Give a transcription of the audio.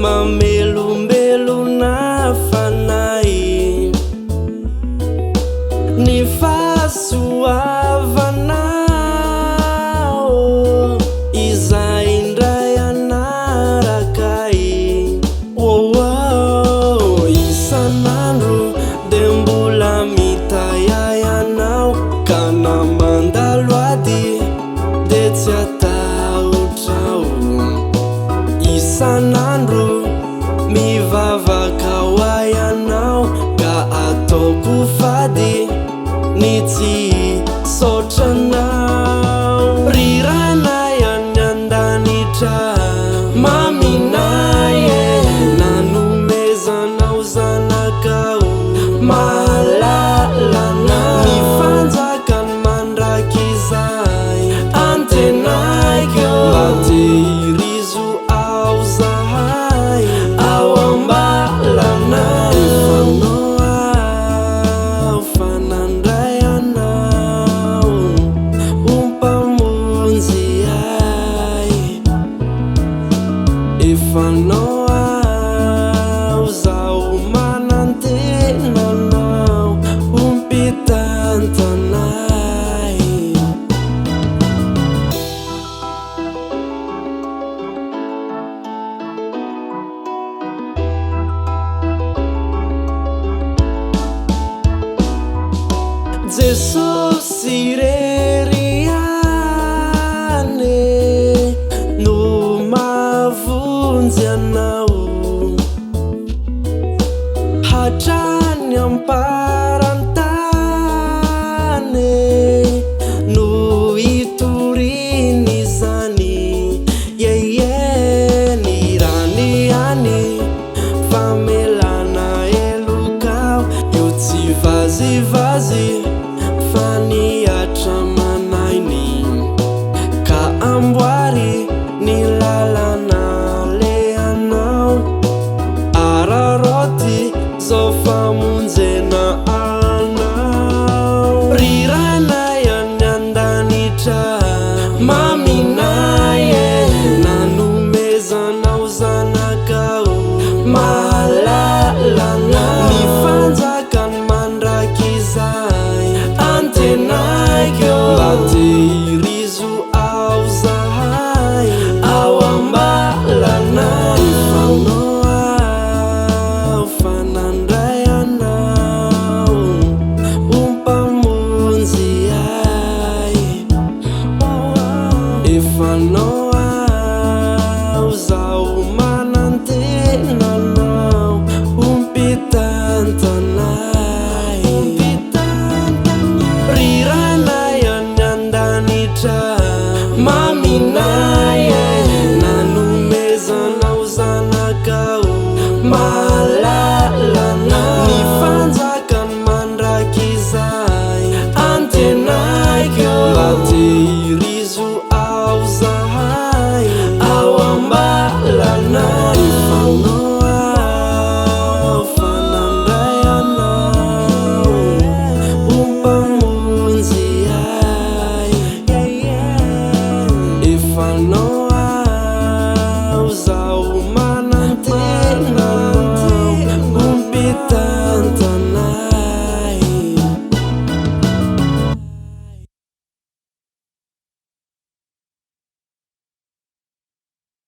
mamelombelona fanahy ny fahasoavanao izay indray anarakay isan'andro de mbola mitayay anao ka namandalo ady de tsy atahotrao isan'andro mivavaka hoay anao ka ataoko fady ny tsy sotranao rirana ihany Andriamanitra maminaye nanomezanao zanakao mahalalana ny fanjakany mandraky izay antenaiko mba tehirizo ao zahay ao ambalana Efanao ao fanandray anao umpamonjy ay Efanao ao zao manantenanao umpitantanay Jesosy reriane no mavonjy anao hatrany amparantany no itoriny zany yeyeny rany any famelana elokao io tsy vaziva